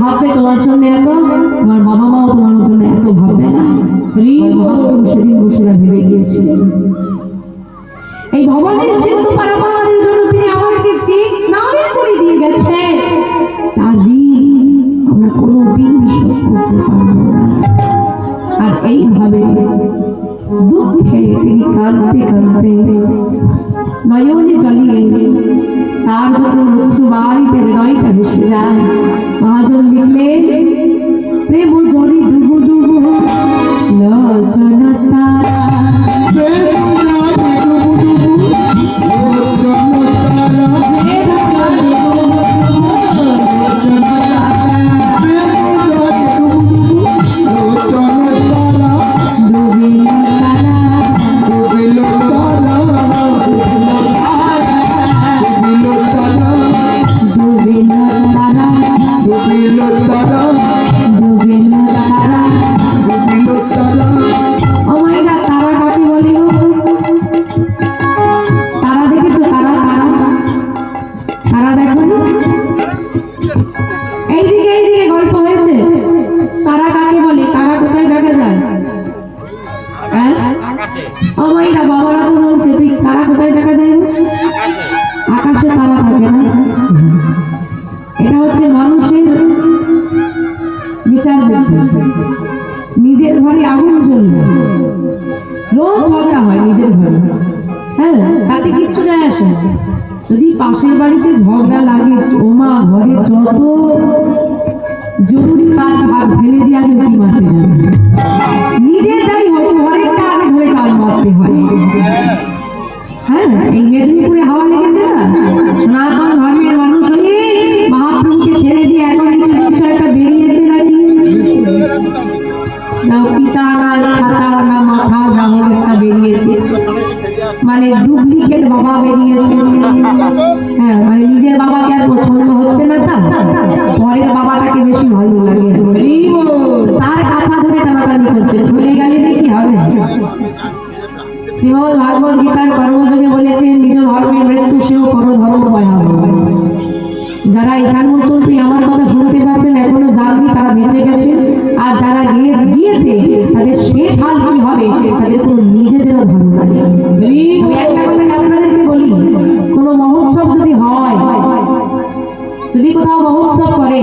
ভাববে তোমার জন্য এত, তোমার বাবা মাও তোমার জন্য এত ভাববে না। সেদিন বসিরা ভেবে গিয়েছিল এই ভবনের সিন্ধু পারাপারের জন্য তিনি আমাদেরকে যে নামের করে দিয়ে গেছে তার ঋণ আমরা কোনোদিন শোধ করতে পারবো না। আর এইভাবে দুঃখে তিনি কাঁদতে কাঁদতে নয়নে জলিয়ে তার যখন অশ্রুবারিতে হৃদয়টা ভেসে যায়, মহাজন লিখলেন প্রেম জলে ডুবু ডুবু লজনতা আকাশে তারা থাকে না। এটা হচ্ছে মানুষের বিচার বুদ্ধি। নিজের ঘরে আগুন জ্বলবে, রোজ ঝগড়া হয় নিজের ঘরে, হ্যাঁ, তাতে কিচ্ছু যায় আসে না। যদি পাশের বাড়িতে ঝগড়া লাগে, ওমা ঘরে যত জরুরি কাজ ভাগ ফেলে দিয়ে আগে উঁকি মারতে যাবে। নিজের যাই হোক ঘরেরটা আগে ধরে টান মারতে হয়। হ্যাঁ, এই মেদিনীপুরে হাওয়া লেগেছে না, সনাতন ধর্মের মানুষ হয়ে মহাপ্রভুকে ছেড়ে দিয়ে এখন এই বিষয়টা বেরিয়েছে নাকি না, পিতা না ছাতা না মাথা যেমন একটা বেরিয়েছে, মানে ডুপ্লিকেট বাবা বেরিয়েছে। হ্যাঁ, মানে নিজের বাবাকে আর পছন্দ হচ্ছে না, তা পরের বাবাটাকে বেশি ভালো লাগে, তার কাছা ধরে টানাটানি করছে। ভুলে গেলে কি হবে? শ্রীমদ ভাগবত গীতার কর্মযোগে বলেছেন নিজ ধর্মের মৃত্যু সেও পরধর্ম ভয়াবহ। যারা এখান পর্যন্ত আমার কথা শুনতে পাচ্ছেন এখনো যাননি তারা বেঁচে গেছে, আর যারা গিয়েছে তাদের শেষ হাল কি হবে তাদের কোনো নিজেদেরও ধারণা নেই। একটা কথা আপনাদেরকে বলি, কোনো মহোৎসব যদি হয়, যদি কোথাও মহোৎসব করে,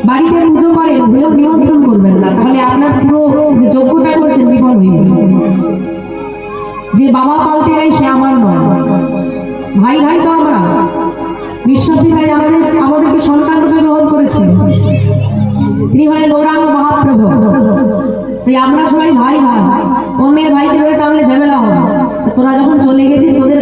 বাড়িতে পুজো করেন, ভুলেও নিমন্ত্রণ করবেন না, তাহলে আপনার পুরো যোগ্যটা করছেন বিফল হয়ে যাবে। যে বাবা পাল্টে নেই সে আমার নয়, ভাই ভাই তো আমরা। বিশ্বপিতাই আমাদেরকে সন্তান রূপে গ্রহণ করেছেন, তিনি হলেন গৌরাঙ্গ মহাপ্রভু। তাই আমরা সবাই ভাই ভাই, অন্যের ভাইকে ধরে টানলে ঝামেলা হবে। তোরা যখন চলে গেছিস তোদের